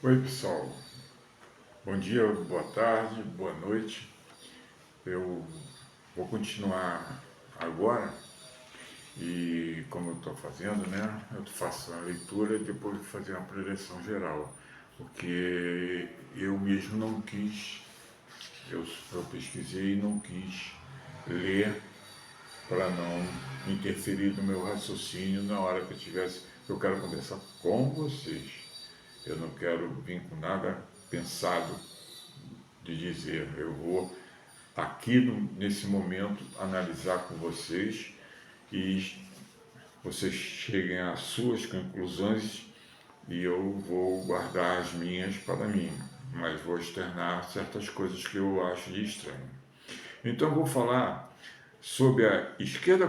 Oi, pessoal. Bom dia, boa tarde, boa noite. Eu vou continuar agora e, como eu estou fazendo, né? Eu faço a leitura e depois vou fazer uma preleção geral, porque eu mesmo não quis, eu pesquisei e não quis ler para não interferir no meu raciocínio na hora que eu tivesse. Eu quero conversar com vocês. Eu não quero vir com nada pensado de dizer. Eu vou aqui nesse momento analisar com vocês e vocês cheguem às suas conclusões e eu vou guardar as minhas para mim, mas vou externar certas coisas que eu acho de estranho. Então vou falar sobre a esquerda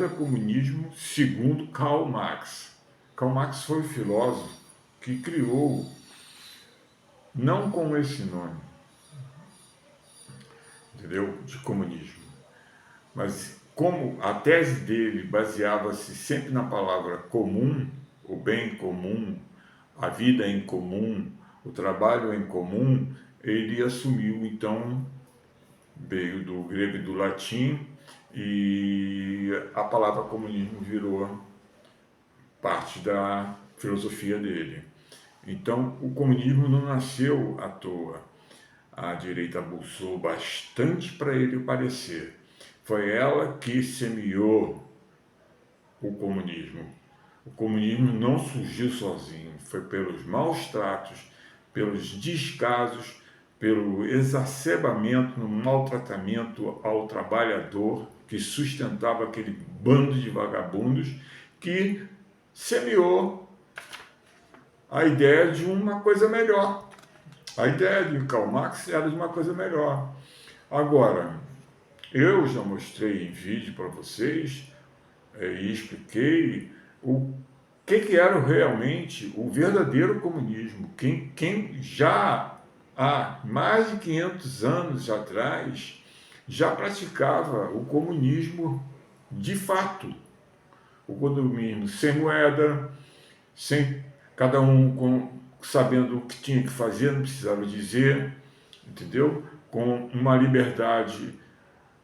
comunismo segundo Karl Marx. Karl Marx foi o filósofo que criou, não com esse nome, entendeu? De comunismo. Mas como a tese dele baseava-se sempre na palavra comum, o bem comum, a vida em comum, o trabalho em comum, ele assumiu, então, veio do grego e do latim, e a palavra comunismo virou parte da filosofia dele. Então, o comunismo não nasceu à toa. A direita abusou bastante para ele parecer. Foi ela que semeou o comunismo. O comunismo não surgiu sozinho, foi pelos maus tratos, pelos descasos, pelo exacerbamento no maltratamento ao trabalhador que sustentava aquele bando de vagabundos que semeou a ideia de uma coisa melhor. A ideia de Karl Marx era de uma coisa melhor. Agora, eu já mostrei em vídeo para vocês e expliquei o que era realmente o verdadeiro comunismo. Quem já há mais de 500 anos atrás já praticava o comunismo de fato. O comunismo sem moeda, sem cada um sabendo o que tinha que fazer, não precisava dizer, entendeu? Com uma liberdade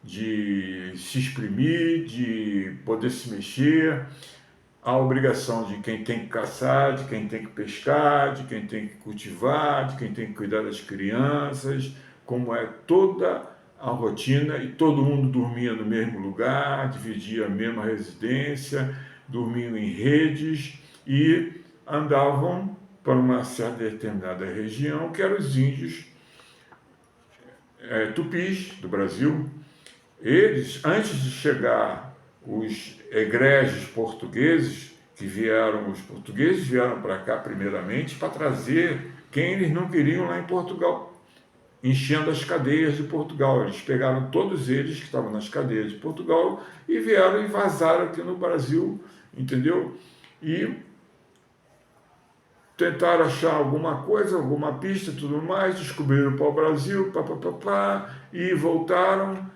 de se exprimir, de poder se mexer, a obrigação de quem tem que caçar, de quem tem que pescar, de quem tem que cultivar, de quem tem que cuidar das crianças, como é toda a rotina, e todo mundo dormia no mesmo lugar, dividia a mesma residência, dormiam em redes e andavam para uma certa determinada região, que eram os índios tupis do Brasil. Eles, antes de chegar os egrégios portugueses, os portugueses vieram para cá primeiramente para trazer quem eles não queriam lá em Portugal, enchendo as cadeias de Portugal. Eles pegaram todos eles que estavam nas cadeias de Portugal e vieram e vazaram aqui no Brasil, entendeu? E tentaram achar alguma coisa, alguma pista, tudo mais, descobriram para o Brasil, e voltaram.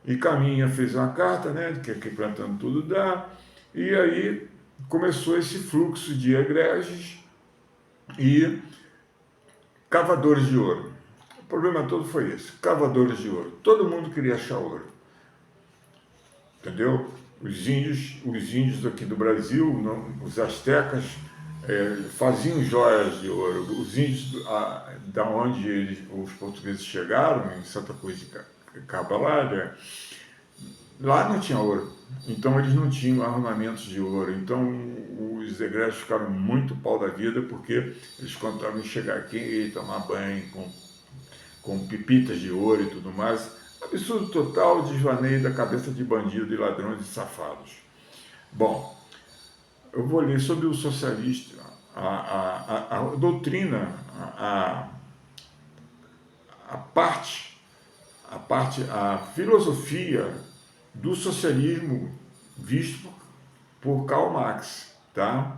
E Caminha fez uma carta, né, que plantando tudo dá, e aí começou esse fluxo de egrégios e cavadores de ouro. O problema todo foi esse, cavadores de ouro. Todo mundo queria achar ouro, entendeu? Os índios aqui do Brasil, os astecas, faziam joias de ouro. Os índios da onde os portugueses chegaram, em Santa Cruz de Cabalaria, lá não tinha ouro, então eles não tinham armamentos de ouro. Então os egressos ficaram muito pau da vida, porque eles contavam em chegar aqui e tomar banho com pipitas de ouro e tudo mais. Absurdo total, desvaneio da cabeça de bandido e ladrões e safados. Bom, eu vou ler sobre o socialista, a doutrina, a parte, a filosofia do socialismo visto por Karl Marx, tá?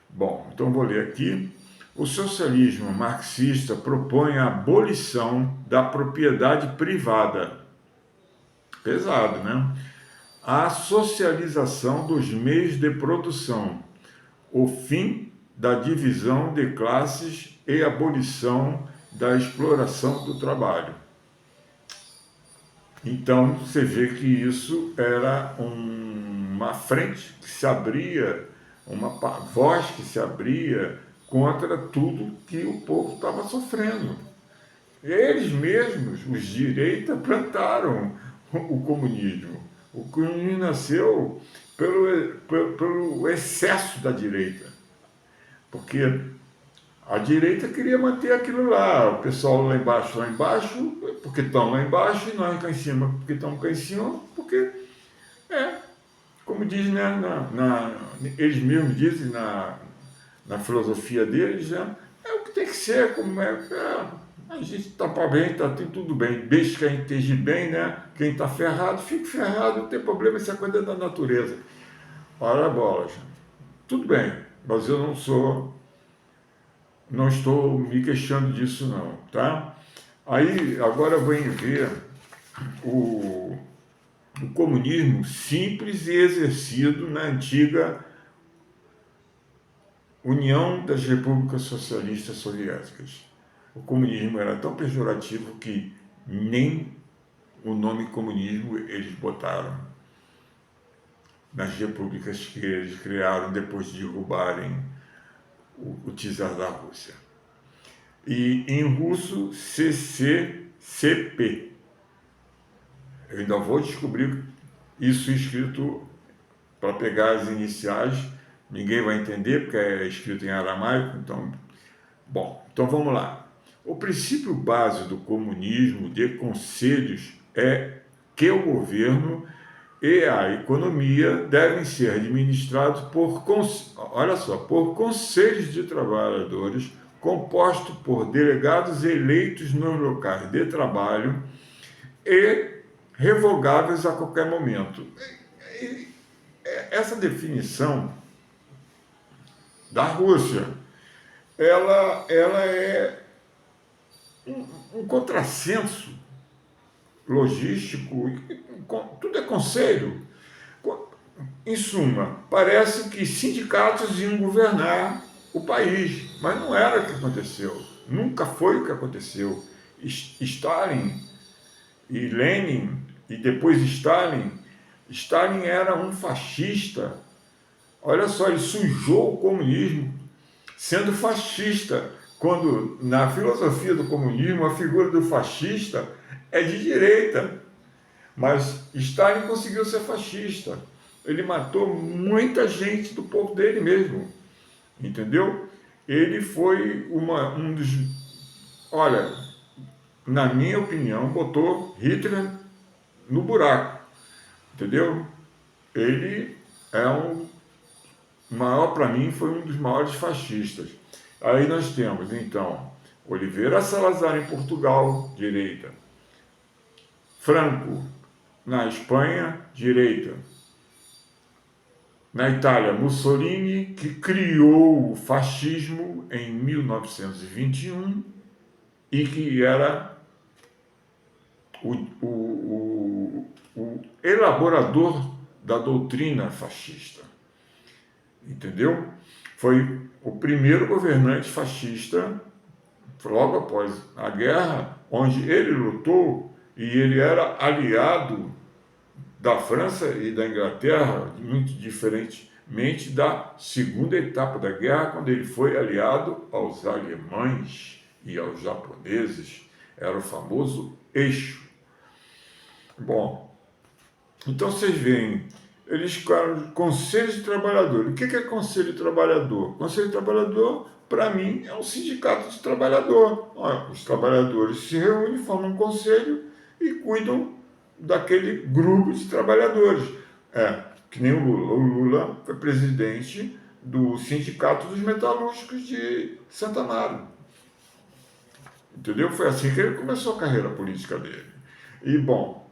Bom, então vou ler aqui. O socialismo marxista propõe a abolição da propriedade privada. Pesado, né? A socialização dos meios de produção, o fim da divisão de classes e abolição da exploração do trabalho. Então, você vê que isso era uma frente que se abria, uma voz que se abria contra tudo que o povo estava sofrendo. Eles mesmos, os de direita, plantaram o comunismo. O comunismo nasceu pelo excesso da direita, porque a direita queria manter aquilo lá, o pessoal lá embaixo, porque estão lá embaixo, e nós cá em cima, porque estamos cá em cima, porque é, como diz, né, eles mesmos dizem na filosofia deles, né, é o que tem que ser, como a gente está para bem, está tudo bem, desde que a gente esteja bem, né, quem está ferrado, fica ferrado, não tem problema, isso é coisa da natureza. Ora bolas, tudo bem, mas eu não estou me queixando disso não, tá? Aí, agora vem ver o, o comunismo simples e exercido na antiga União das Repúblicas Socialistas Soviéticas. O comunismo era tão pejorativo que nem o nome comunismo eles botaram nas repúblicas que eles criaram depois de derrubarem o czar da Rússia. E em russo, CCCP. Eu ainda vou descobrir isso escrito para pegar as iniciais. Ninguém vai entender porque é escrito em aramaico. Então vamos lá. O princípio base do comunismo de conselhos é que o governo e a economia devem ser administrados por conselhos de trabalhadores compostos por delegados eleitos nos locais de trabalho e revogáveis a qualquer momento. Essa definição da Rússia, ela é um contrassenso logístico, tudo é conselho. Em suma, parece que sindicatos iam governar o país, mas não era o que aconteceu, nunca foi o que aconteceu. Stalin e Lenin, e depois Stalin era um fascista. Olha só, ele sujou o comunismo sendo fascista, quando na filosofia do comunismo a figura do fascista é de direita. Mas Stalin conseguiu ser fascista. Ele matou muita gente do povo dele mesmo. Entendeu? Ele foi um dos... Olha, na minha opinião, botou Hitler no buraco. Entendeu? Ele é maior, para mim, foi um dos maiores fascistas. Aí nós temos, então, Oliveira Salazar em Portugal, direita. Franco, na Espanha, direita. Na Itália, Mussolini, que criou o fascismo em 1921 e que era o elaborador da doutrina fascista. Entendeu? Foi o primeiro governante fascista, logo após a guerra, onde ele lutou e ele era aliado da França e da Inglaterra, muito diferentemente da segunda etapa da guerra, quando ele foi aliado aos alemães e aos japoneses. Era o famoso eixo. Bom, então vocês veem, eles ficaram conselho de trabalhador. O que é conselho de trabalhador? Conselho de trabalhador, para mim, é um sindicato de trabalhador. Os trabalhadores se reúnem, formam um conselho e cuidam daquele grupo de trabalhadores. Que nem o Lula. O Lula foi presidente do Sindicato dos Metalúrgicos de Santa Amaro. Entendeu? Foi assim que ele começou a carreira política dele. E, bom,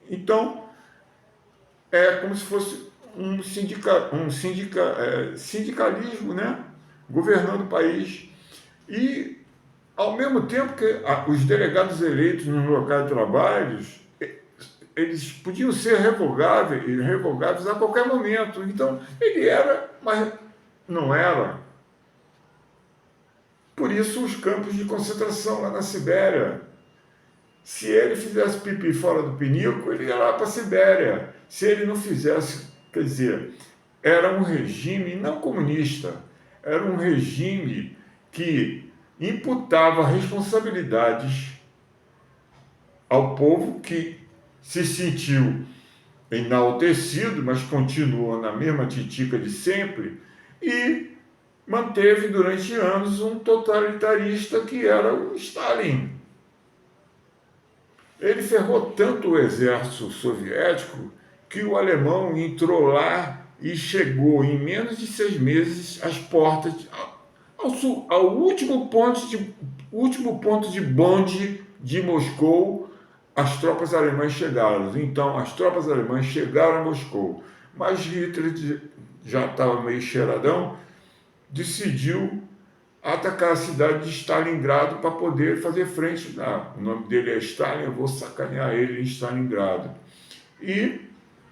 então, é como se fosse um sindicalismo, né? Governando o país. E, ao mesmo tempo que os delegados eleitos nos locais de trabalho, eles podiam ser revogáveis a qualquer momento. Então, ele era, mas não era. por isso os campos de concentração lá na Sibéria. Se ele fizesse pipi fora do pinico, ele ia lá para a Sibéria. Se ele não fizesse, quer dizer, era um regime não comunista, era um regime que imputava responsabilidades ao povo que se sentiu enaltecido, mas continuou na mesma titica de sempre, e manteve durante anos um totalitarista que era o Stalin. Ele ferrou tanto o exército soviético que o alemão entrou lá e chegou em menos de 6 meses às portas, ao último ponto de bonde de Moscou. As tropas alemãs chegaram. Então, as tropas alemãs chegaram a Moscou. Mas Hitler já estava meio cheiradão, decidiu atacar a cidade de Stalingrado para poder fazer frente. O nome dele é Stalin, eu vou sacanear ele em Stalingrado. E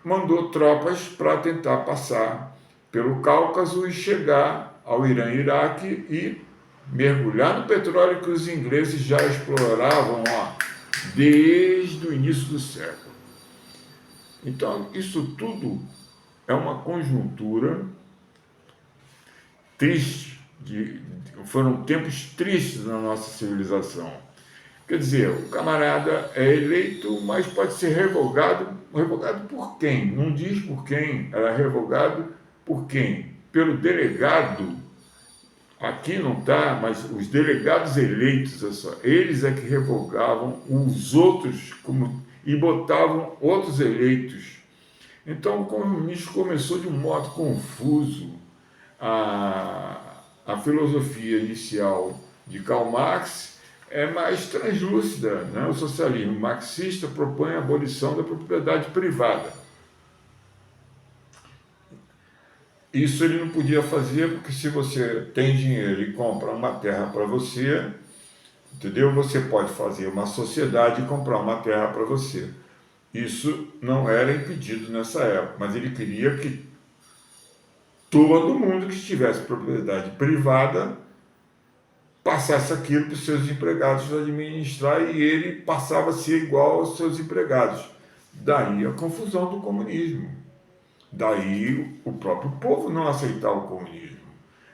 mandou tropas para tentar passar pelo Cáucaso e chegar ao Irã e Iraque e mergulhar no petróleo que os ingleses já exploravam desde o início do século. Então, isso tudo é uma conjuntura triste, foram tempos tristes na nossa civilização. Quer dizer, o camarada é eleito, mas pode ser revogado. Revogado por quem? Não diz por quem. Era revogado por quem? Pelo delegado. Aqui não está, mas os delegados eleitos, eles é que revogavam os outros e botavam outros eleitos. Então o comunismo começou de um modo confuso. A filosofia inicial de Karl Marx é mais translúcida, né? O socialismo marxista propõe a abolição da propriedade privada. Isso ele não podia fazer porque se você tem dinheiro e compra uma terra para você, entendeu? Você pode fazer uma sociedade e comprar uma terra para você. Isso não era impedido nessa época, mas ele queria que todo mundo que tivesse propriedade privada passasse aquilo para os seus empregados administrar e ele passava a ser igual aos seus empregados. Daí a confusão do comunismo. Daí o próprio povo não aceitar o comunismo.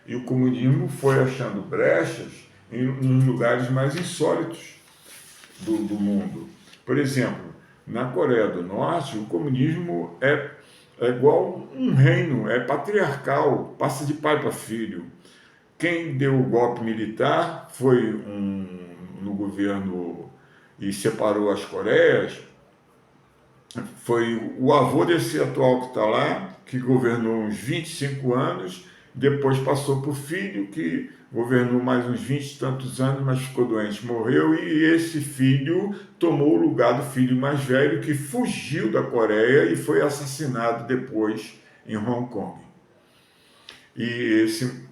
E o comunismo foi achando brechas nos lugares mais insólitos do mundo. Por exemplo, na Coreia do Norte, o comunismo é igual um reino, é patriarcal, passa de pai para filho. Quem deu o golpe militar foi no governo e separou as Coreias, foi o avô desse atual que está lá, que governou uns 25 anos, depois passou para o filho, que governou mais uns 20 e tantos anos, mas ficou doente, morreu, e esse filho tomou o lugar do filho mais velho, que fugiu da Coreia e foi assassinado depois em Hong Kong. E esse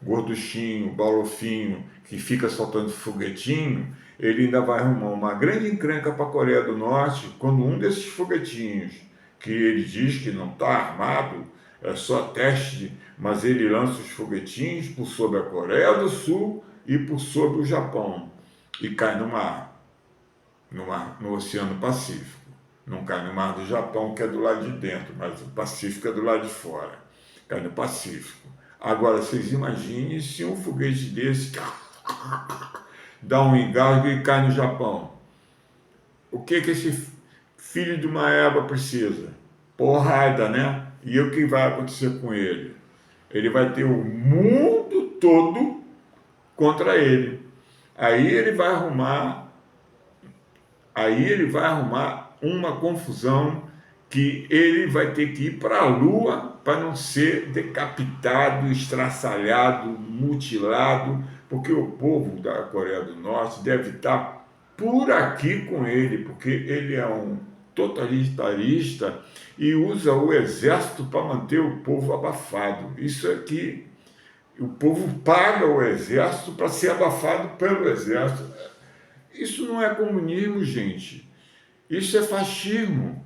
gorduchinho, balofinho, que fica soltando foguetinho, ele ainda vai arrumar uma grande encrenca para a Coreia do Norte, quando um desses foguetinhos, que ele diz que não está armado, é só teste, mas ele lança os foguetinhos por sobre a Coreia do Sul e por sobre o Japão, e cai no Oceano Pacífico. Não cai no Mar do Japão, que é do lado de dentro, mas o Pacífico é do lado de fora. Cai no Pacífico. Agora, vocês imaginem se um foguete desse dá um engasgo e cai no Japão. O que esse filho de uma égua precisa? Porrada, né? E o que vai acontecer com ele? Ele vai ter o mundo todo contra ele. Aí ele vai arrumar uma confusão que ele vai ter que ir para a Lua para não ser decapitado, estraçalhado, mutilado, porque o povo da Coreia do Norte deve estar por aqui com ele, porque ele é um totalitarista e usa o exército para manter o povo abafado. Isso aqui, o povo paga o exército para ser abafado pelo exército. Isso não é comunismo, gente. Isso é fascismo.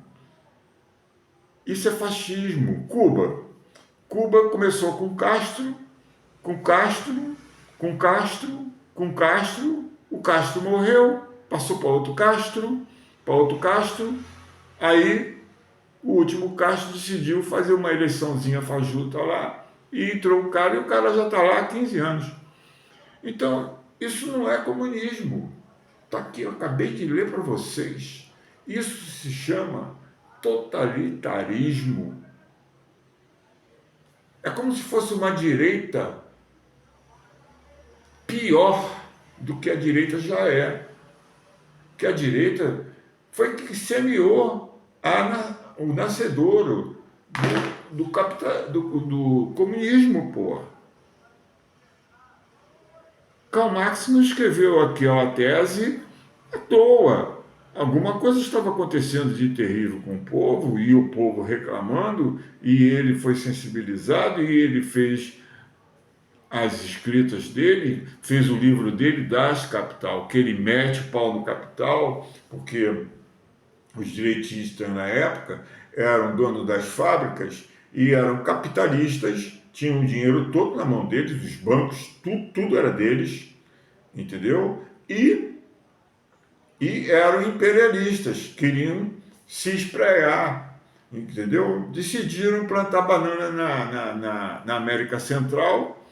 Isso é fascismo. Cuba começou com Castro, com Castro, o Castro morreu, passou para outro Castro, aí o último Castro decidiu fazer uma eleiçãozinha fajuta lá, e entrou o cara, e o cara já está lá há 15 anos. Então, isso não é comunismo. Está aqui, eu acabei de ler para vocês. Isso se chama totalitarismo. É como se fosse uma direita pior do que a direita já é. Que a direita foi que semeou o nascedouro do comunismo, pô. Karl Marx não escreveu aquela tese à toa. Alguma coisa estava acontecendo de terrível com o povo, e o povo reclamando, e ele foi sensibilizado, e ele fez as escritas dele, fez o livro dele, Das Capital, que ele mete o pau no capital, porque os direitistas na época eram donos das fábricas e eram capitalistas, tinham o dinheiro todo na mão deles, os bancos, tudo era deles, entendeu? E eram imperialistas, queriam se esprear, entendeu? Decidiram plantar banana na América Central,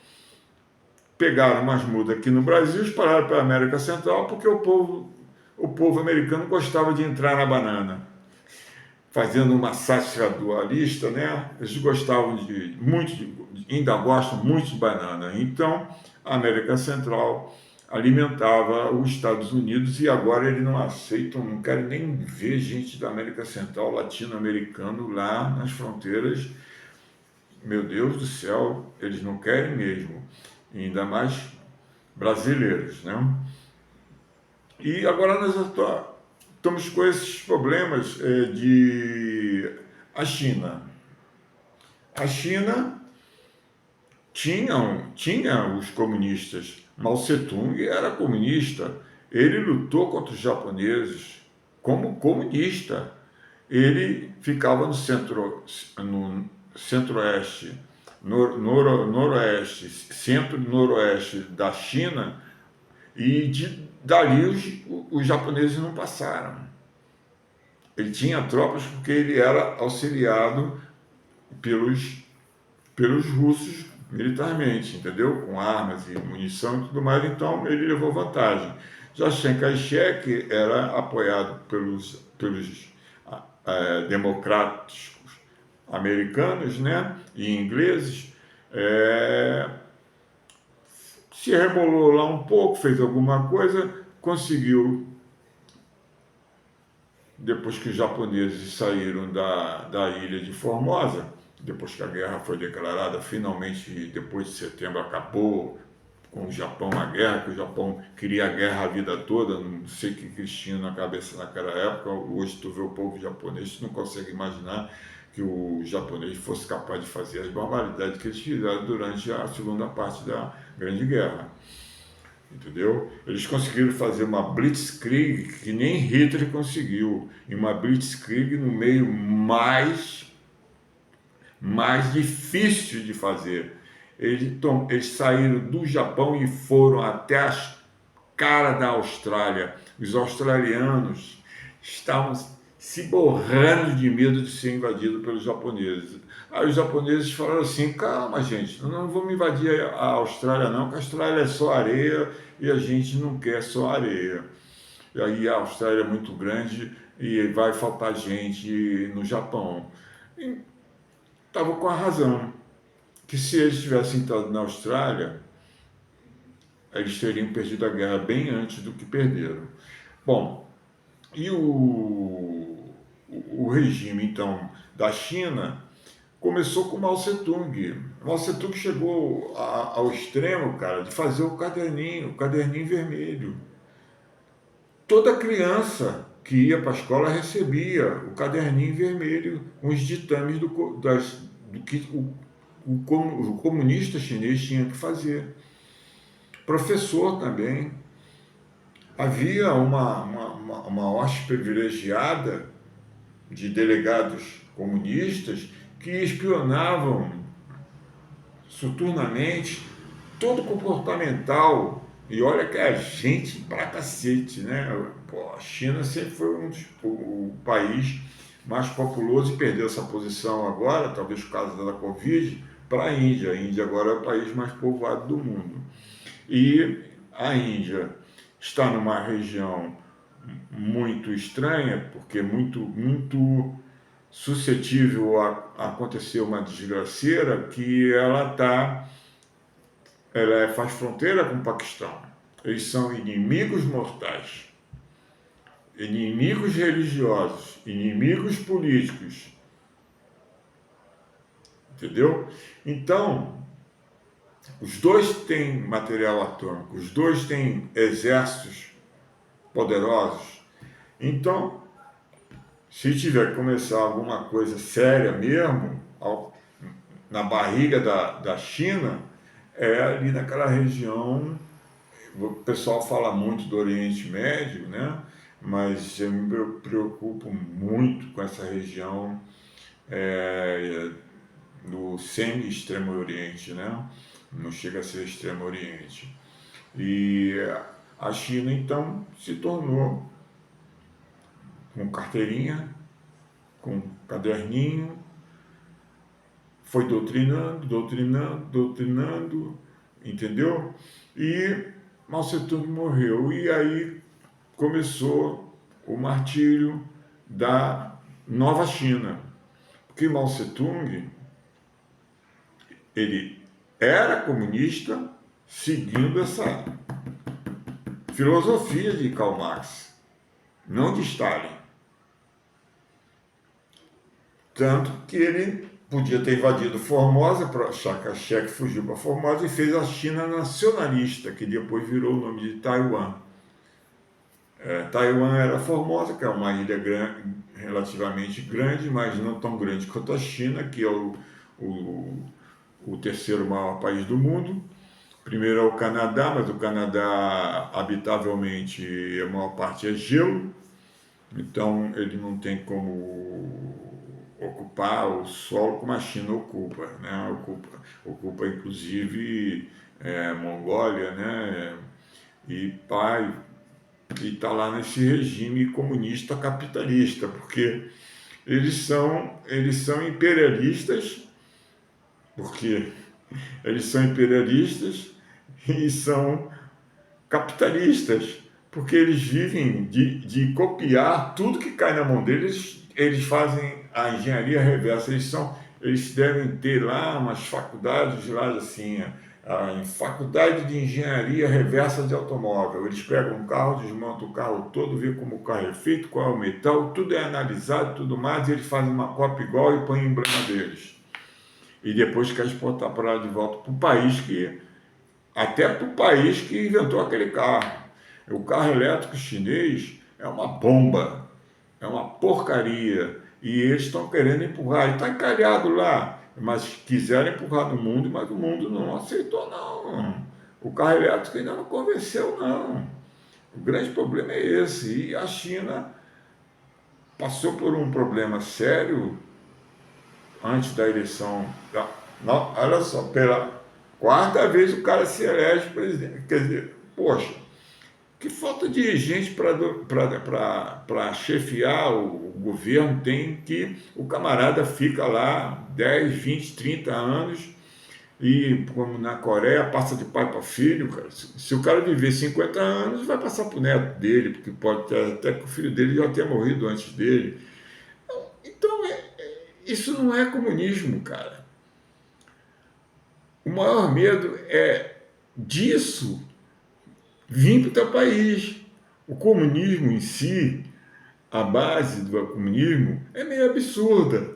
pegaram umas mudas aqui no Brasil, espalharam para a América Central, porque o povo americano gostava de entrar na banana. Fazendo uma sátira dualista, né? Eles gostavam ainda gostam muito de banana. Então, a América Central alimentava os Estados Unidos, e agora eles não aceitam, não querem nem ver gente da América Central, latino-americano lá nas fronteiras. Meu Deus do céu, eles não querem mesmo, ainda mais brasileiros, né? E agora nós estamos com esses problemas de a China. A China tinha os comunistas. Mao Tse-tung era comunista. Ele lutou contra os japoneses como comunista. Ele ficava no centro-oeste, noroeste, centro-noroeste da China, e dali os japoneses não passaram. Ele tinha tropas porque ele era auxiliado pelos russos militarmente, entendeu? Com armas e munição e tudo mais, então ele levou vantagem. Já Chiang Kai-shek era apoiado pelos democráticos americanos, né, e ingleses, se rebolou lá um pouco, fez alguma coisa, conseguiu, depois que os japoneses saíram da ilha de Formosa, depois que a guerra foi declarada, finalmente, depois de setembro, acabou com o Japão a guerra, que o Japão queria a guerra a vida toda, não sei o que eles tinham na cabeça naquela época. Hoje tu vê o povo japonês, tu não consegue imaginar que o japonês fosse capaz de fazer as barbaridades que eles fizeram durante a segunda parte da Grande Guerra. Entendeu? Eles conseguiram fazer uma blitzkrieg que nem Hitler conseguiu, e uma blitzkrieg no meio mais difícil de fazer. Eles saíram do Japão e foram até as caras da Austrália. Os australianos estavam se borrando de medo de ser invadido pelos japoneses. Aí os japoneses falaram assim: calma, gente, não vamos invadir a Austrália não, porque a Austrália é só areia e a gente não quer só areia. E aí a Austrália é muito grande e vai faltar gente no Japão. Estavam com a razão, que se eles tivessem entrado na Austrália, eles teriam perdido a guerra bem antes do que perderam. Bom, e o regime, então, da China começou com Mao Tse-tung. Mao Tse-tung chegou ao extremo, cara, de fazer o caderninho vermelho. Toda criança que ia para a escola recebia o caderninho vermelho, com os ditames do que o comunista chinês tinha que fazer. Professor também. Havia uma hoste privilegiada de delegados comunistas que espionavam soturnamente todo o comportamental E olha que é gente pra cacete, né? Pô, a China sempre foi o país mais populoso e perdeu essa posição agora, talvez por causa da Covid, para a Índia. A Índia agora é o país mais povoado do mundo. E a Índia está numa região muito estranha, porque muito suscetível a acontecer uma desgraceira, que faz fronteira com o Paquistão. Eles são inimigos mortais, inimigos religiosos, inimigos políticos, entendeu? Então, os dois têm material atômico, os dois têm exércitos poderosos. Então, se tiver que começar alguma coisa séria mesmo, na barriga da China, é ali naquela região. O pessoal fala muito do Oriente Médio, né? Mas eu me preocupo muito com essa região do semi-extremo Oriente, né? Não chega a ser extremo Oriente. E a China, então, se tornou com carteirinha, com caderninho, foi doutrinando, entendeu? E Mao Tse-tung morreu. E aí começou o martírio da nova China. Porque Mao Tse-tung, ele era comunista seguindo essa filosofia de Karl Marx, não de Stalin. Tanto que ele podia ter invadido Formosa, Chiang Kai-shek fugiu para Formosa e fez a China nacionalista, que depois virou o nome de Taiwan. Taiwan era Formosa, que é uma ilha relativamente grande, mas não tão grande quanto a China, que é o terceiro maior país do mundo. Primeiro é o Canadá, mas o Canadá, habitavelmente, a maior parte é gelo, então ele não tem como ocupar o solo como a China ocupa, né? Ocupa inclusive Mongólia, né? E pai, e está lá nesse regime comunista capitalista, porque eles são imperialistas, porque eles são imperialistas e são capitalistas, porque eles vivem de copiar tudo que cai na mão deles, eles fazem a engenharia reversa, eles devem ter lá umas faculdades lá assim, em faculdade de engenharia reversa de automóvel. Eles pegam um carro, desmontam o carro todo, vê como o carro é feito, qual é o metal, tudo é analisado, tudo mais, e eles fazem uma cópia igual e põem o emblema deles. E depois quer exportar para lá de volta para o país até para o país que inventou aquele carro. O carro elétrico chinês é uma bomba, é uma porcaria. E eles estão querendo empurrar. Ele está encalhado lá, mas quiseram empurrar no mundo, mas o mundo não aceitou, não. O carro elétrico ainda não convenceu, não. O grande problema é esse. E a China passou por um problema sério antes da eleição. Não, olha só, pela quarta vez o cara se elege presidente. Quer dizer, poxa, que falta de gente para chefiar o governo tem, que o camarada fica lá 10, 20, 30 anos e, como na Coreia, passa de pai para filho, cara. Se o cara viver 50 anos, vai passar para o neto dele, porque pode ter, até que o filho dele já tenha morrido antes dele. Então, isso não é comunismo, cara. O maior medo é disso vir para o teu país. O comunismo em si, a base do comunismo, é meio absurda.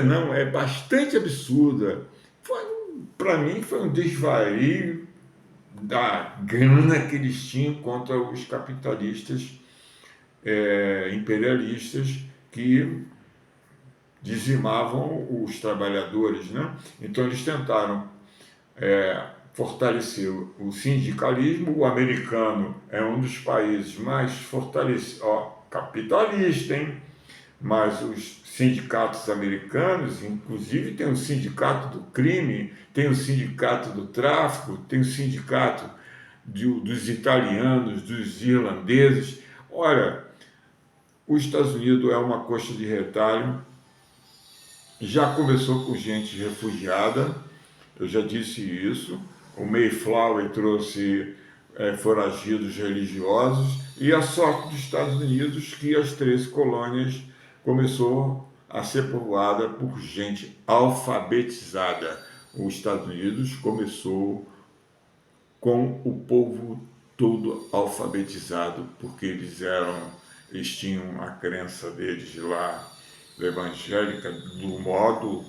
Não, é bastante absurda. Para mim, foi um desvario da grana que eles tinham contra os capitalistas imperialistas que dizimavam os trabalhadores, né? Então eles tentaram fortalecer o sindicalismo. O americano é um dos países mais fortalecidos, capitalista, hein? mas os sindicatos americanos, inclusive tem o sindicato do crime, tem o sindicato do tráfico, tem o sindicato dos italianos, dos irlandeses. Olha, os Estados Unidos é uma coxa de retalho, já começou com gente refugiada, eu já disse isso. O Mayflower trouxe foragidos religiosos, e a sorte dos Estados Unidos que as 13 colônias começou a ser povoada por gente alfabetizada. Os Estados Unidos começou com o povo todo alfabetizado, porque eles tinham a crença deles lá, evangélica, do modo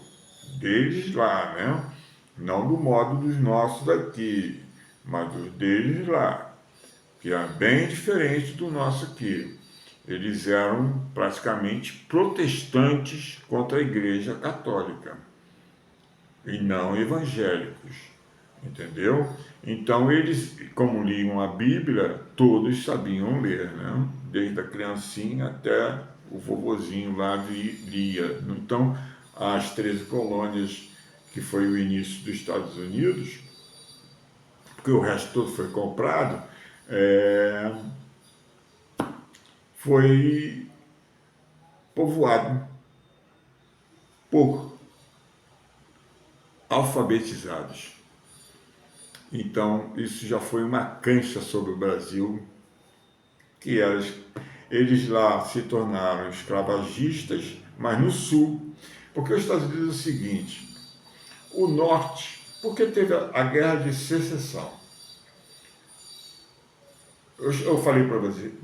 deles lá, né? Não do modo dos nossos aqui, mas dos deles lá, que é bem diferente do nosso aqui. Eles eram praticamente protestantes contra a Igreja Católica e não evangélicos, entendeu? Então eles, como liam a Bíblia, todos sabiam ler, né? Desde a criancinha até o vovozinho lá lia. Então, as 13 colônias, que foi o início dos Estados Unidos, porque o resto todo foi comprado, foi povoado por alfabetizados. Então, isso já foi uma cancha sobre o Brasil, que eles lá se tornaram escravagistas, mas no sul. Porque os Estados Unidos é o seguinte, o norte, porque teve a guerra de secessão. Eu falei para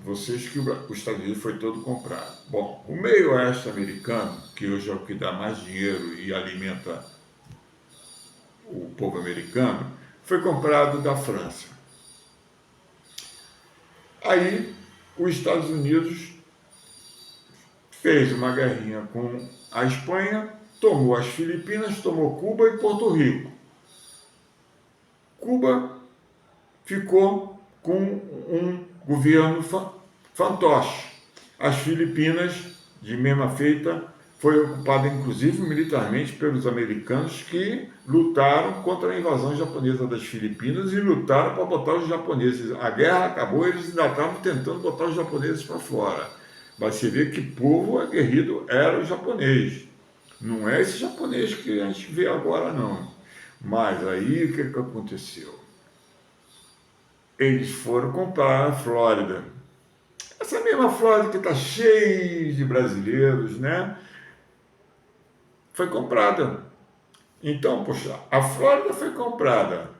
vocês que os Estados Unidos foi todo comprado. Bom, o meio oeste americano, que hoje é o que dá mais dinheiro e alimenta o povo americano, foi comprado da França. Aí, os Estados Unidos fez uma guerrinha com a Espanha, tomou as Filipinas, tomou Cuba e Porto Rico. Cuba ficou com um governo fantoche. As Filipinas, de mesma feita, foi ocupada inclusive militarmente pelos americanos, que lutaram contra a invasão japonesa das Filipinas e lutaram para botar os japoneses. A guerra acabou, eles ainda estavam tentando botar os japoneses para fora. Mas você vê que povo aguerrido era o japonês. Não é esse japonês que a gente vê agora, não. Mas aí o que aconteceu? Eles foram comprar a Flórida. Essa mesma Flórida que está cheia de brasileiros, né? Foi comprada. Então, poxa, a Flórida foi comprada.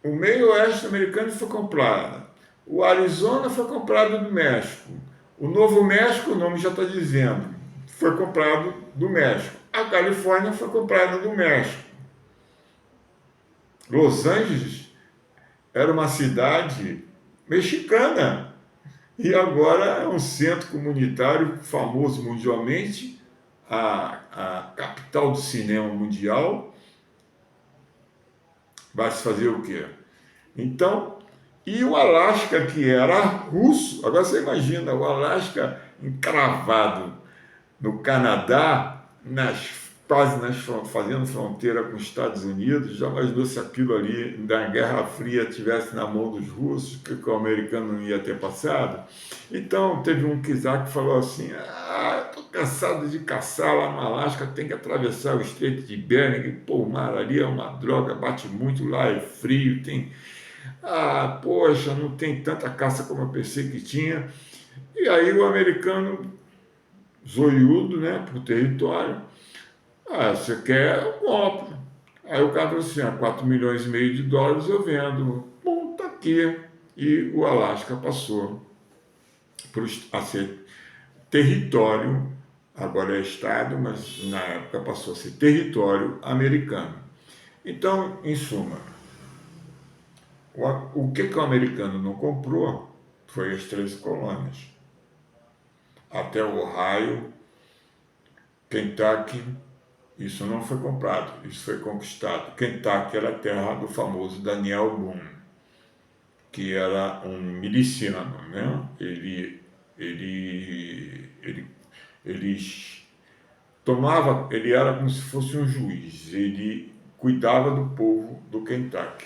O meio oeste americano foi comprado. O Arizona foi comprado do México. O Novo México, o nome já está dizendo, foi comprado do México. A Califórnia foi comprada do México. Los Angeles era uma cidade mexicana e agora é um centro comunitário famoso mundialmente, a capital do cinema mundial. Vai se fazer o quê? Então, e o Alasca, que era russo, agora você imagina, o Alasca encravado no Canadá, fazendo fronteira com os Estados Unidos. Já imaginou se aquilo ali da Guerra Fria tivesse na mão dos russos, que o americano não ia ter passado? Então, teve um czar que falou assim, estou cansado de caçar lá no Alasca, tem que atravessar o Estreito de Bering, pô, o mar ali é uma droga, bate muito lá, é frio, tem... poxa, não tem tanta caça como eu pensei que tinha. E aí o americano, zoiudo, né, pro território, você quer, eu compro. Aí o cara falou assim, 4 milhões e meio de dólares eu vendo. Bom, tá aqui. E o Alasca passou a ser território, agora é estado, mas na época passou a ser território americano. Então, em suma, o que o americano não comprou foi as 13 colônias. Até o Ohio, Kentucky, isso não foi comprado, isso foi conquistado. Kentucky era a terra do famoso Daniel Boone, que era um miliciano, né? Ele Eles ele era como se fosse um juiz, ele cuidava do povo do Kentucky,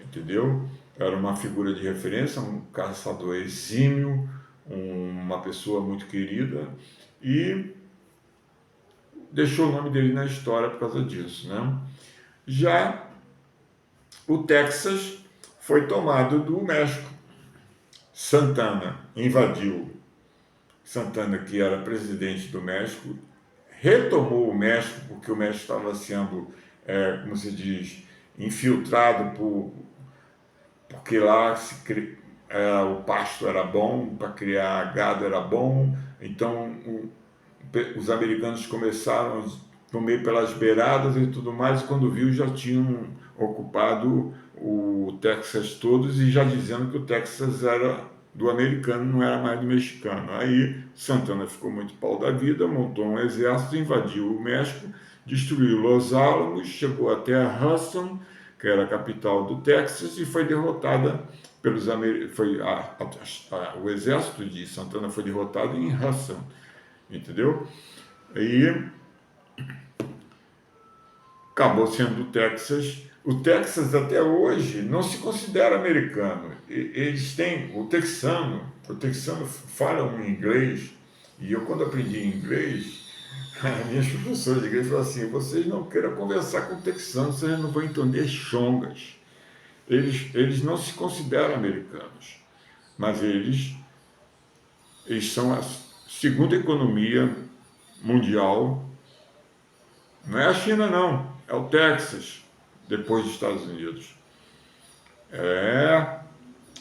entendeu? Era uma figura de referência, um caçador exímio, uma pessoa muito querida, e deixou o nome dele na história por causa disso, né? Já o Texas foi tomado do México. Santana invadiu. Santana, que era presidente do México, retomou o México, porque o México estava sendo, como se diz, infiltrado porque lá o pasto era bom, para criar gado era bom, então os americanos começaram a comer pelas beiradas e tudo mais, e quando viu já tinham ocupado o Texas todos e já dizendo que o Texas era do americano, não era mais do mexicano. Aí Santana ficou muito pau da vida, montou um exército, invadiu o México, destruiu Los Alamos, chegou até Houston, que era a capital do Texas, e foi derrotada pelos o exército de Santana foi derrotado em Houston, entendeu? E acabou sendo o Texas. O Texas até hoje não se considera americano. Eles têm o texano fala um inglês, e eu quando aprendi inglês, minhas professoras de inglês falaram assim: vocês não queiram conversar com o texano, vocês não vão entender chongas. Eles não se consideram americanos, mas eles são a segunda economia mundial. Não é a China, não, é o Texas, depois dos Estados Unidos.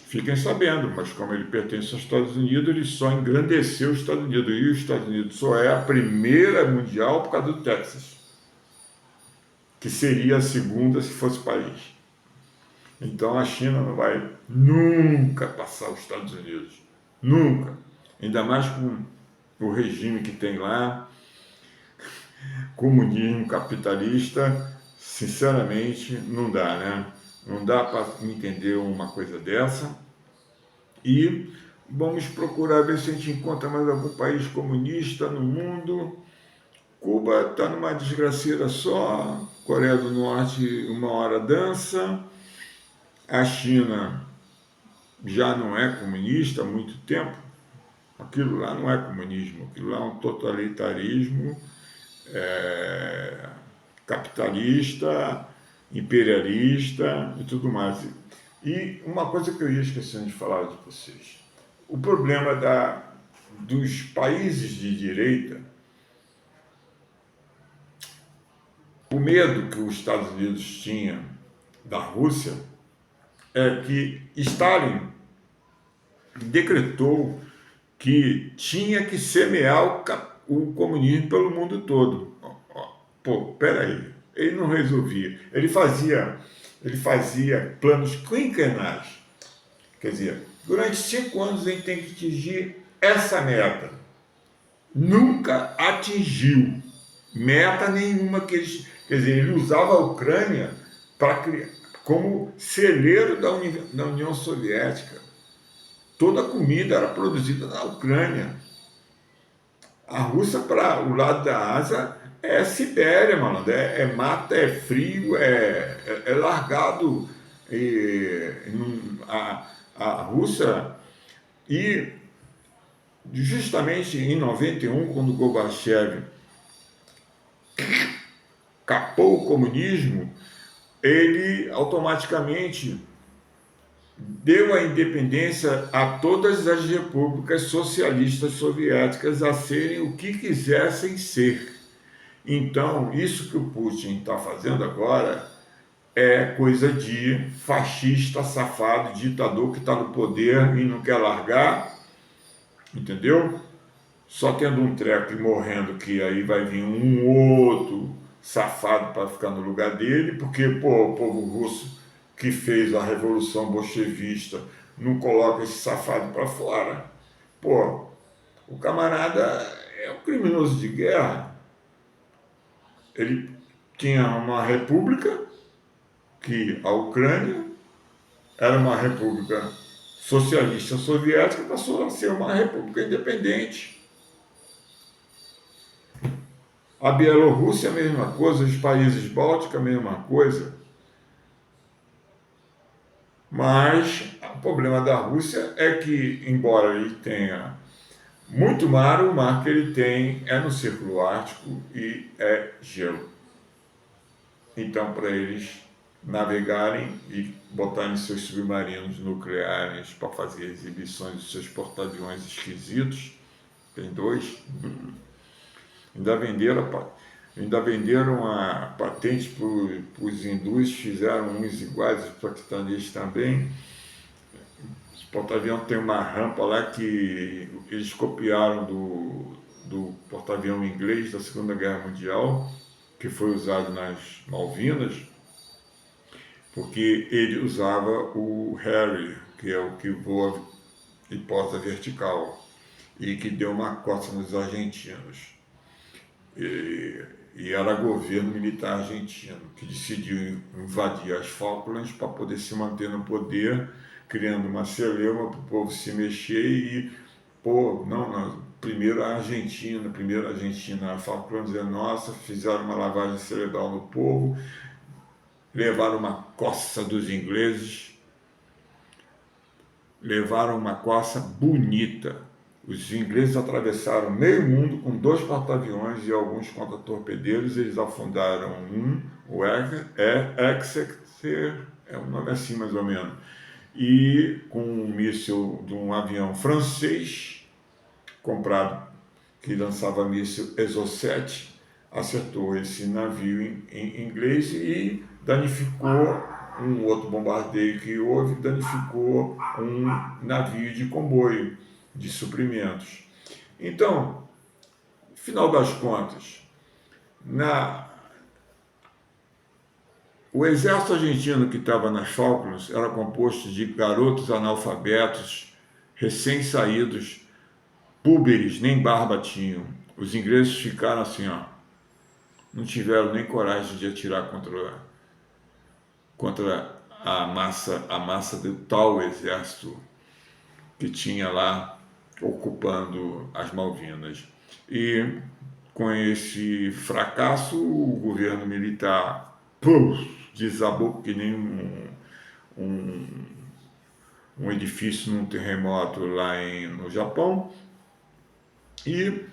Fiquem sabendo, mas como ele pertence aos Estados Unidos, ele só engrandeceu os Estados Unidos, e os Estados Unidos só é a primeira mundial por causa do Texas, que seria a segunda se fosse país. Então a China não vai nunca passar os Estados Unidos, nunca, ainda mais com o regime que tem lá, comunismo capitalista. Sinceramente, não dá, né? Não dá para entender uma coisa dessa. E vamos procurar ver se a gente encontra mais algum país comunista no mundo. Cuba está numa desgraceira só. Coreia do Norte, uma hora dança. A China já não é comunista há muito tempo. Aquilo lá não é comunismo, aquilo lá é um totalitarismo capitalista, imperialista e tudo mais. E uma coisa que eu ia esquecendo de falar de vocês: o problema dos países de direita, o medo que os Estados Unidos tinha da Rússia é que Stalin decretou que tinha que semear o comunismo pelo mundo todo. Pô, peraí, ele não resolvia. Ele fazia planos quinquenais. Quer dizer, durante 5 anos a gente tem que atingir essa meta. Nunca atingiu meta nenhuma que eles... Quer dizer, ele usava a Ucrânia para criar como celeiro da União Soviética. Toda a comida era produzida na Ucrânia. A Rússia, para o lado da Ásia, é Sibéria, mano. É mata, é frio, é largado. A Rússia, e justamente em 91, quando Gorbachev capou o comunismo, ele automaticamente deu a independência a todas as repúblicas socialistas soviéticas a serem o que quisessem ser. Então, isso que o Putin está fazendo agora é coisa de fascista, safado, ditador que está no poder e não quer largar, entendeu? Só tendo um treco e morrendo, que aí vai vir um outro safado para ficar no lugar dele, porque o povo russo que fez a revolução bolchevista não coloca esse safado para fora. O camarada é um criminoso de guerra. Ele tinha uma república, que a Ucrânia era uma república socialista soviética, passou a ser uma república independente. A Bielorrússia é a mesma coisa, os países bálticos é a mesma coisa. Mas o problema da Rússia é que, embora ele tenha muito mar, o mar que ele tem é no Círculo Ártico e é gelo. Então, para eles navegarem e botarem seus submarinos nucleares para fazer exibições dos seus porta-aviões esquisitos, tem dois, ainda venderam ainda venderam a patente para os hindus, fizeram uns iguais, os paquistaneses também. Esse porta-avião tem uma rampa lá que eles copiaram do porta-avião inglês da Segunda Guerra Mundial, que foi usado nas Malvinas, porque ele usava o Harrier, que é o que voa e posa vertical, e que deu uma coça nos argentinos. E era governo militar argentino que decidiu invadir as Falklands para poder se manter no poder, criando uma celeuma para o povo se mexer e, pô, não, primeiro a Argentina, a Falklands é nossa, fizeram uma lavagem cerebral no povo, levaram uma coça dos ingleses, levaram uma coça bonita. Os ingleses atravessaram meio mundo com 2 porta-aviões e alguns contra-torpedeiros. Eles afundaram o Exeter, é um nome assim mais ou menos, e com um míssil de um avião francês comprado que lançava míssil Exocet, acertou esse navio em inglês e danificou um outro bombardeio que houve, danificou um navio de comboio de suprimentos. Então, final das contas, o exército argentino que estava nas Falklands era composto de garotos analfabetos, recém-saídos, púberes, nem barba tinham. Os ingleses ficaram assim, ó, não tiveram nem coragem de atirar contra a massa do tal exército que tinha lá ocupando as Malvinas. E com esse fracasso, o governo militar desabou que nem um, um edifício num terremoto lá no Japão e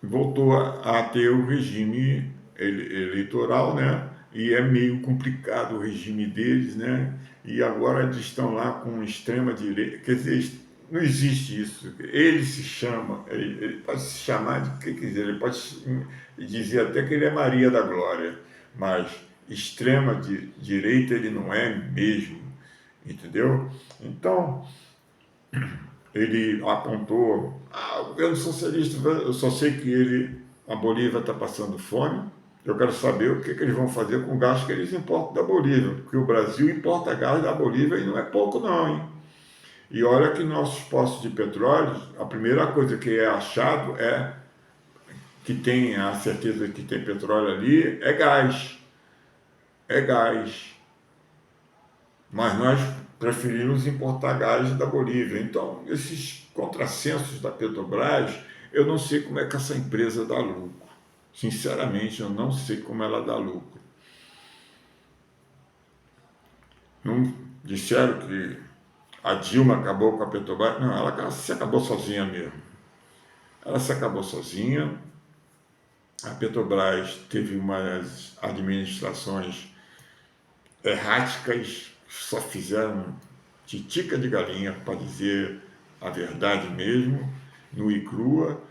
voltou a ter o regime eleitoral, né? E é meio complicado o regime deles, né? E agora eles estão lá com extrema direita, quer dizer, não existe isso. Ele se chama, ele pode se chamar de que quiser, ele pode dizer até que ele é Maria da Glória, mas extrema direita ele não é mesmo, entendeu? Então, ele apontou, o governo socialista, eu só sei que a Bolívia está passando fome, eu quero saber o que eles vão fazer com o gás que eles importam da Bolívia, porque o Brasil importa gás da Bolívia e não é pouco não, hein? E olha que nossos poços de petróleo, a primeira coisa que é achado é que tem a certeza que tem petróleo ali, é gás. É gás. Mas nós preferimos importar gás da Bolívia. Então, esses contrassensos da Petrobras, eu não sei como é que essa empresa dá lucro. Sinceramente, eu não sei como ela dá lucro. Não disseram que a Dilma acabou com a Petrobras? Não, ela se acabou sozinha mesmo. Ela se acabou sozinha. A Petrobras teve umas administrações erráticas, só fizeram titica de galinha, para dizer a verdade mesmo, nua e crua,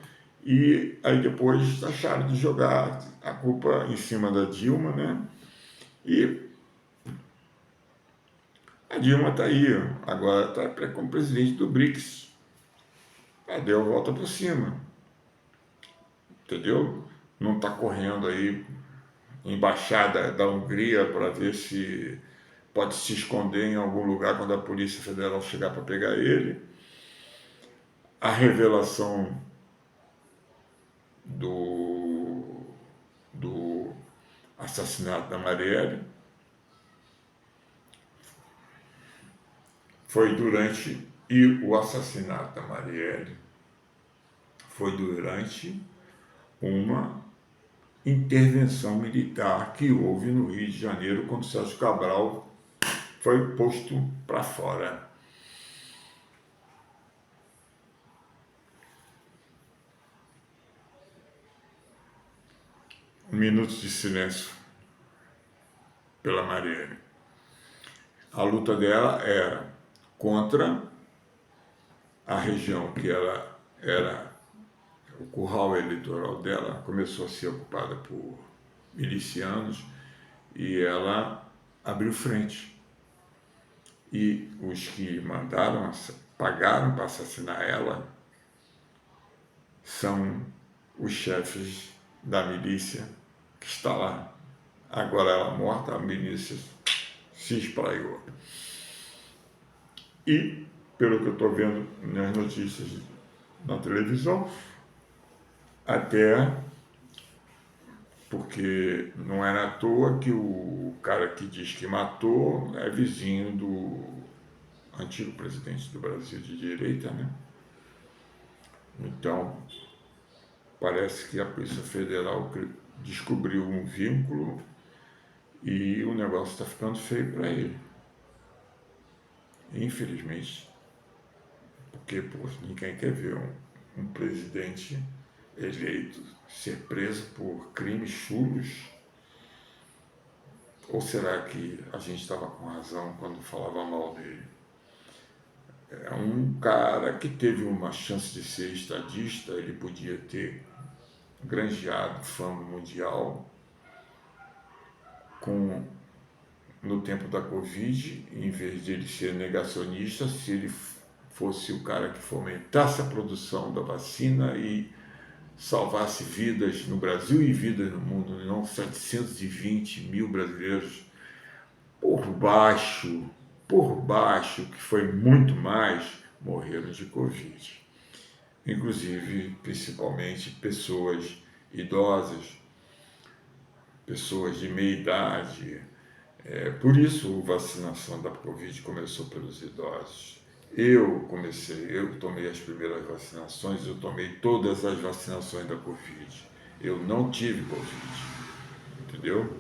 e aí depois acharam de jogar a culpa em cima da Dilma, né? E a Dilma está aí, agora está como presidente do BRICS. Deu a volta por cima, entendeu? Não está correndo aí embaixada da Hungria para ver se pode se esconder em algum lugar quando a Polícia Federal chegar para pegar ele. A revelação do assassinato da Marielle foi durante, e o assassinato da Marielle foi durante uma intervenção militar que houve no Rio de Janeiro quando Sérgio Cabral foi posto para fora. Um minuto de silêncio pela Marielle. A luta dela era contra a região que ela era, o curral eleitoral dela começou a ser ocupada por milicianos e ela abriu frente. E os que pagaram para assassinar ela são os chefes da milícia que está lá. Agora ela morta, a milícia se espraiou. E, pelo que eu estou vendo nas notícias na televisão, até porque não era à toa que o cara que diz que matou é vizinho do antigo presidente do Brasil de direita, né? Então, parece que a Polícia Federal descobriu um vínculo e o negócio está ficando feio para ele. Infelizmente, porque ninguém quer ver um presidente eleito ser preso por crimes chulos. Ou será que a gente estava com razão quando falava mal dele? É um cara que teve uma chance de ser estadista, ele podia ter granjeado fama mundial no tempo da Covid, em vez de ele ser negacionista, se ele fosse o cara que fomentasse a produção da vacina e salvasse vidas no Brasil e vidas no mundo, não 720 mil brasileiros por baixo, que foi muito mais, morreram de Covid. Inclusive, principalmente, pessoas idosas, pessoas de meia idade. Por isso a vacinação da Covid começou pelos idosos. Eu tomei as primeiras vacinações, eu tomei todas as vacinações da Covid. Eu não tive Covid, entendeu?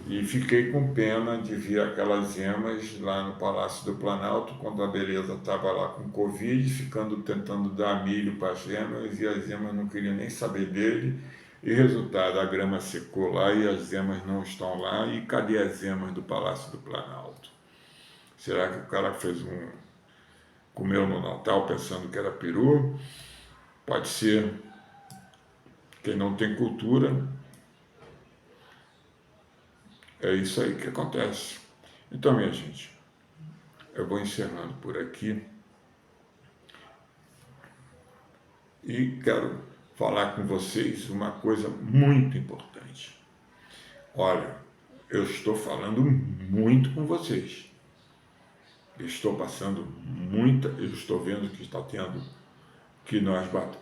E fiquei com pena de ver aquelas emas lá no Palácio do Planalto, quando a Beleza estava lá com Covid, tentando dar milho para as emas, e as emas não queriam nem saber dele. E resultado, a grama secou lá e as emas não estão lá. E cadê as emas do Palácio do Planalto? Será que o cara comeu no Natal pensando que era peru? Pode ser. Quem não tem cultura, é isso aí que acontece. Então, minha gente, eu vou encerrando por aqui e quero falar com vocês uma coisa muito importante. Olha, eu estou falando muito com vocês. Eu estou vendo que está tendo,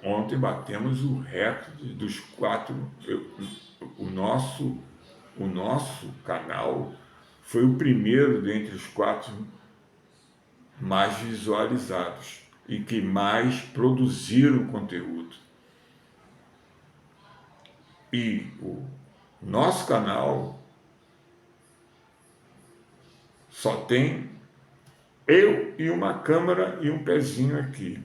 ontem batemos o recorde dos 4, o nosso canal foi o primeiro dentre os 4 mais visualizados e que mais produziram conteúdo. E o nosso canal só tem eu e uma câmera e um pezinho aqui.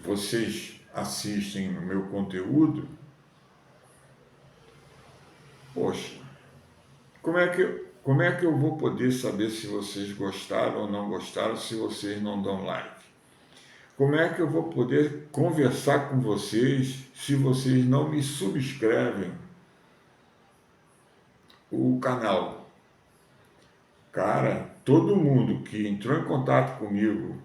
Vocês assistem o meu conteúdo, poxa, como é que eu vou poder saber se vocês gostaram ou não gostaram se vocês não dão like? Como é que eu vou poder conversar com vocês se vocês não me subscrevem o canal? Cara, todo mundo que entrou em contato comigo,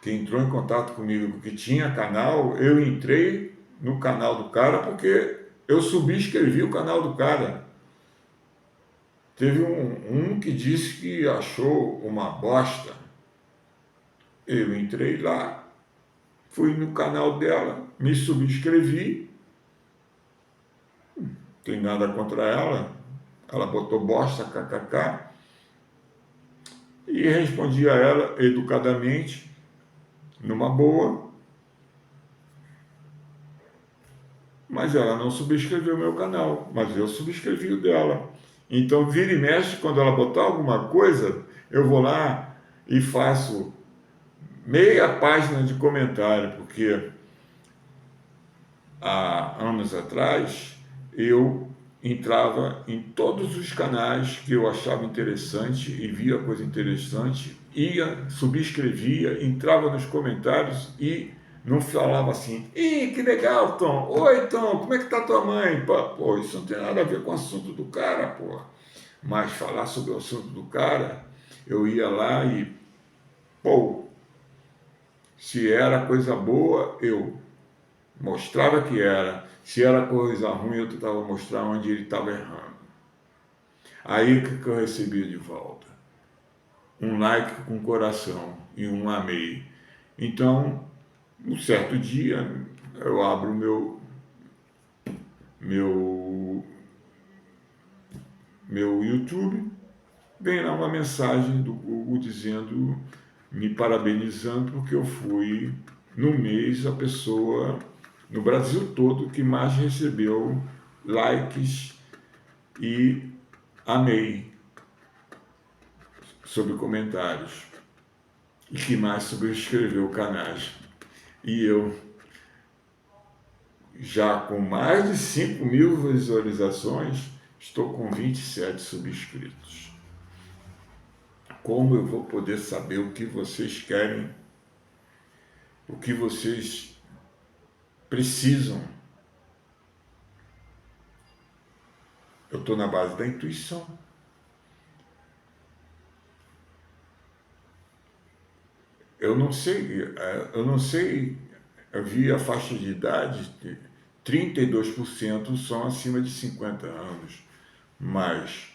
que tinha canal, eu entrei no canal do cara porque eu subscrevi o canal do cara. Teve um que disse que achou uma bosta. Eu entrei lá, fui no canal dela, me subscrevi. Não tem nada contra ela. Ela botou bosta, kkk. E respondi a ela educadamente, numa boa. mas ela não subscreveu o meu canal, mas eu subscrevi o dela. Então, vira e mexe, quando ela botar alguma coisa, eu vou lá e faço meia página de comentário, porque há anos atrás eu entrava em todos os canais que eu achava interessante e via coisa interessante, ia, subscrevia, entrava nos comentários e não falava assim: ih, que legal, Tom! Oi, Tom, como é que tá tua mãe? Pô, isso não tem nada a ver com o assunto do cara, pô. Mas falar sobre o assunto do cara, eu ia lá e, pô, se era coisa boa, eu mostrava que era. Se era coisa ruim, eu tentava mostrar onde ele estava errando. Aí o que eu recebi de volta? Um like com coração e um amei. Então, um certo dia, eu abro meu, meu YouTube, vem lá uma mensagem do Google dizendo, me parabenizando, porque eu fui, no mês, a pessoa no Brasil todo que mais recebeu likes e amei sobre comentários e que mais subscreveu canais. E eu, já com mais de 5.000 visualizações, estou com 27 subscritos. Como eu vou poder saber o que vocês querem, o que vocês precisam? Eu estou na base da intuição. Eu não sei, eu vi a faixa de idade, 32% são acima de 50 anos, mas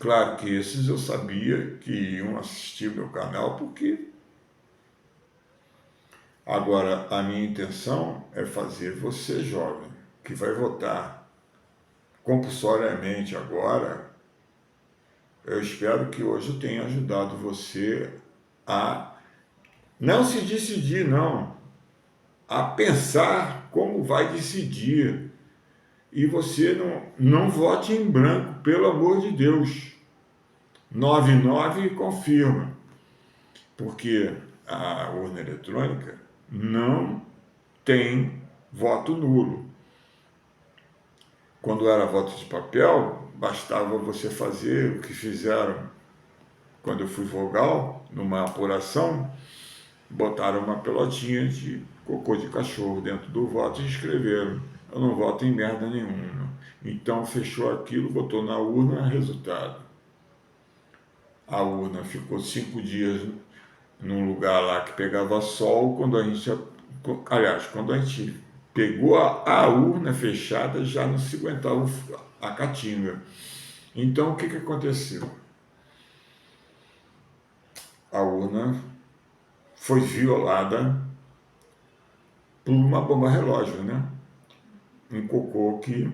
claro que esses eu sabia que iam assistir meu canal, porque agora a minha intenção é fazer você jovem, que vai votar compulsoriamente agora. Eu espero que hoje eu tenha ajudado você a não se decidir, não, a pensar como vai decidir. E você não vote em branco, pelo amor de Deus. 99 confirma, porque a urna eletrônica não tem voto nulo. Quando era voto de papel, bastava você fazer o que fizeram quando eu fui vogal, numa apuração, botaram uma pelotinha de cocô de cachorro dentro do voto e escreveram: eu não voto em merda nenhuma. Então fechou aquilo, botou na urna, resultado. A urna ficou 5 dias num lugar lá que pegava sol. Quando a gente, aliás, quando a gente pegou a urna fechada, já não se aguentava a caatinga. Então o que aconteceu? A urna foi violada por uma bomba relógio, né? Um cocô que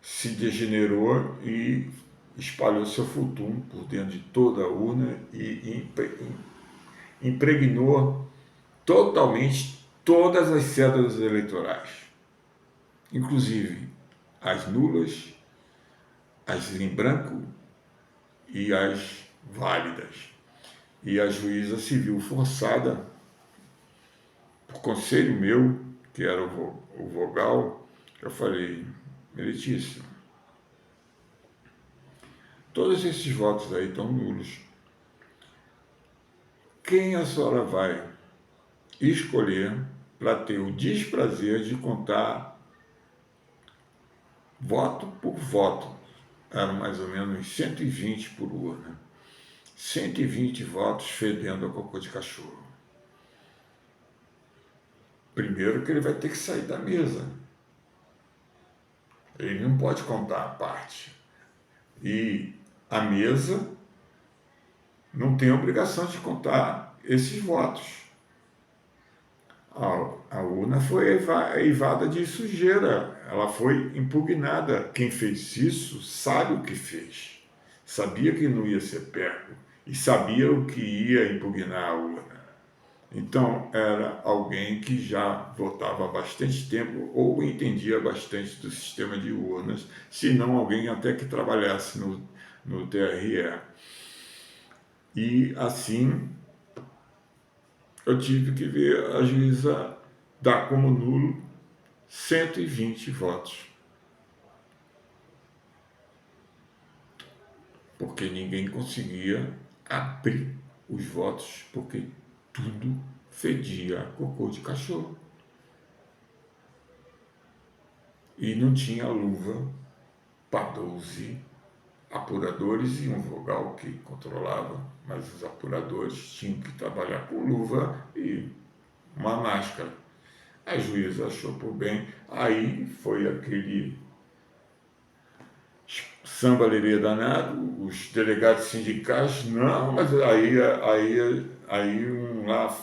se degenerou e espalhou seu futum por dentro de toda a urna e impregnou totalmente todas as cédulas eleitorais, inclusive as nulas, as em branco e as válidas. E a juíza se viu forçada, por conselho meu, que era o vogal, eu falei: Meritíssimo, todos esses votos aí estão nulos. Quem a senhora vai escolher para ter o desprazer de contar voto por voto? Eram mais ou menos 120 por urna. 120 votos fedendo a cocô de cachorro. Primeiro que ele vai ter que sair da mesa. Ele não pode contar a parte. E a mesa não tem obrigação de contar esses votos. A urna foi eivada de sujeira, ela foi impugnada. Quem fez isso sabe o que fez. Sabia que não ia ser pego e sabia o que ia impugnar a urna. Então, era alguém que já votava há bastante tempo ou entendia bastante do sistema de urnas, se não alguém até que trabalhasse no TRE. E assim, eu tive que ver a juíza dar como nulo 120 votos, porque ninguém conseguia abrir os votos, porque tudo fedia a cocô de cachorro. E não tinha luva para 12 apuradores e um vogal que controlava, mas os apuradores tinham que trabalhar com luva e uma máscara. A juíza achou por bem, aí foi aquele samba-lerê danado, os delegados sindicais, não, mas aí um lá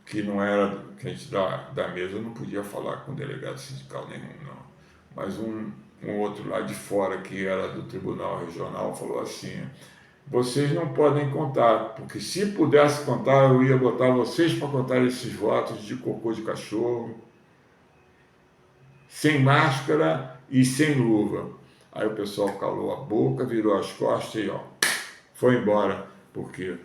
que não era, que a gente da mesa não podia falar com delegado sindical nenhum, não. Mas um outro lá de fora, que era do Tribunal Regional, falou assim: vocês não podem contar, porque se pudesse contar, eu ia botar vocês para contar esses votos de cocô de cachorro, sem máscara e sem luva. Aí o pessoal calou a boca, virou as costas e ó, foi embora, porque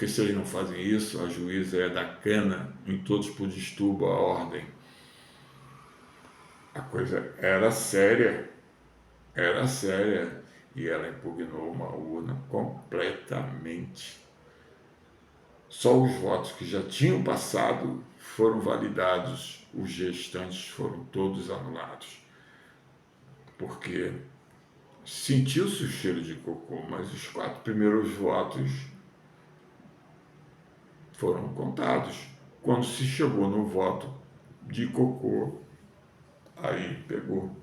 se eles não fazem isso, a juíza é da cana em todos por distúrbio à ordem. A coisa era séria, e ela impugnou uma urna completamente. Só os votos que já tinham passado foram validados, os restantes foram todos anulados, porque sentiu-se o cheiro de cocô, mas os 4 primeiros votos foram contados. Quando se chegou no voto de cocô, aí pegou.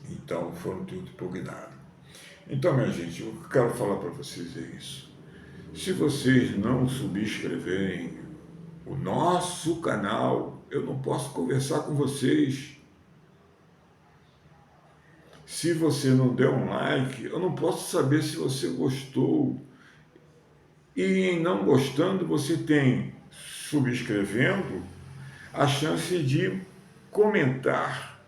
Então foram tudo impugnados. Então, minha gente, o que eu quero falar para vocês é isso. Se vocês não subscreverem o nosso canal, eu não posso conversar com vocês. Se você não der um like, eu não posso saber se você gostou. E em não gostando, você tem, subscrevendo, a chance de comentar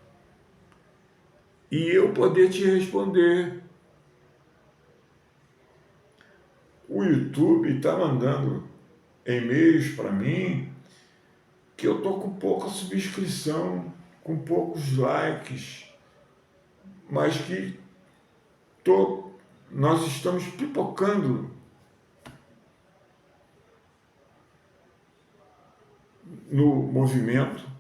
e eu poder te responder. O YouTube está mandando e-mails para mim que eu estou com pouca subscrição, com poucos likes, mas que nós estamos pipocando no movimento.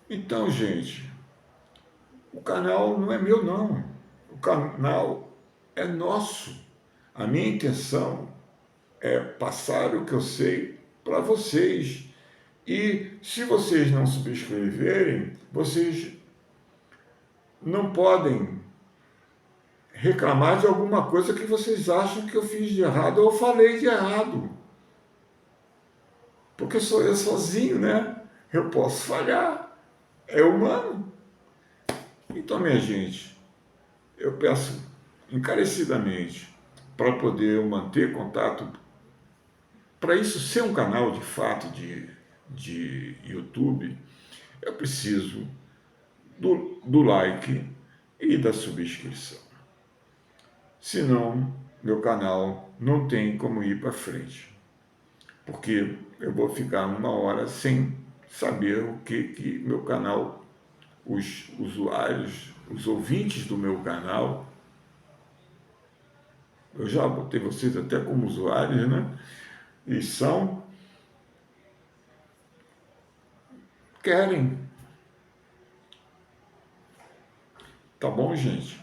Então, gente, o canal não é meu, não. O canal é nosso. A minha intenção é passar o que eu sei para vocês. E se vocês não subscreverem, vocês não podem reclamar de alguma coisa que vocês acham que eu fiz de errado ou falei de errado. Porque sou eu sozinho, né? Eu posso falhar. É humano. Então, minha gente, eu peço encarecidamente para poder manter contato, para isso ser um canal de fato de YouTube, eu preciso do like e da subscrição. Senão, meu canal não tem como ir para frente, porque eu vou ficar uma hora sem saber o que meu canal, os usuários, os ouvintes do meu canal, eu já botei vocês até como usuários, né? E querem. Tá bom, gente?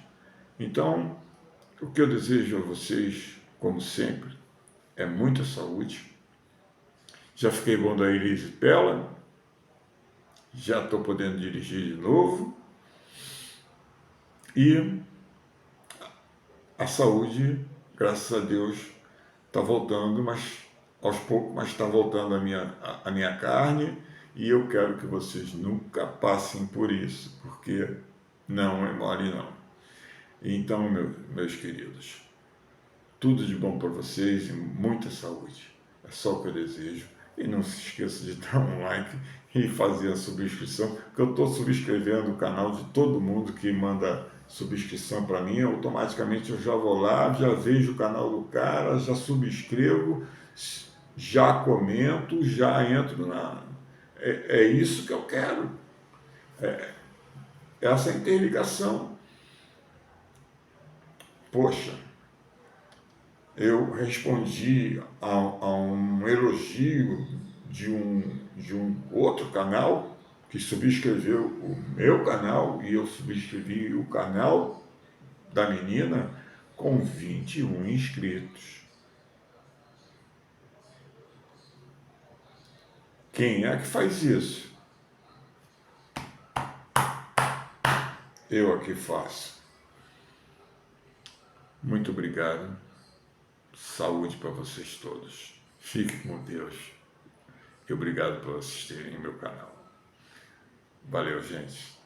Então, o que eu desejo a vocês, como sempre, é muita saúde. Já fiquei bom da erisipela, já estou podendo dirigir de novo. E a saúde, graças a Deus, está voltando, mas aos poucos, mas está voltando a minha carne. E eu quero que vocês nunca passem por isso, porque não é mole não. Então, meus queridos, Tudo de bom para vocês e muita saúde. É só o que eu desejo. E não se esqueça de dar um like e fazer a subscrição, que eu estou subscrevendo o canal de todo mundo que manda subscrição para mim. Automaticamente eu já vou lá, já vejo o canal do cara, já subscrevo, já comento, já entro na. É isso que eu quero. Essa interligação. Poxa, eu respondi a um elogio de um outro canal que subscreveu o meu canal e eu subscrevi o canal da menina com 21 inscritos. Quem é que faz isso? Eu aqui faço. Muito obrigado. Saúde para vocês todos. Fique com Deus. E obrigado por assistirem meu canal. Valeu, gente.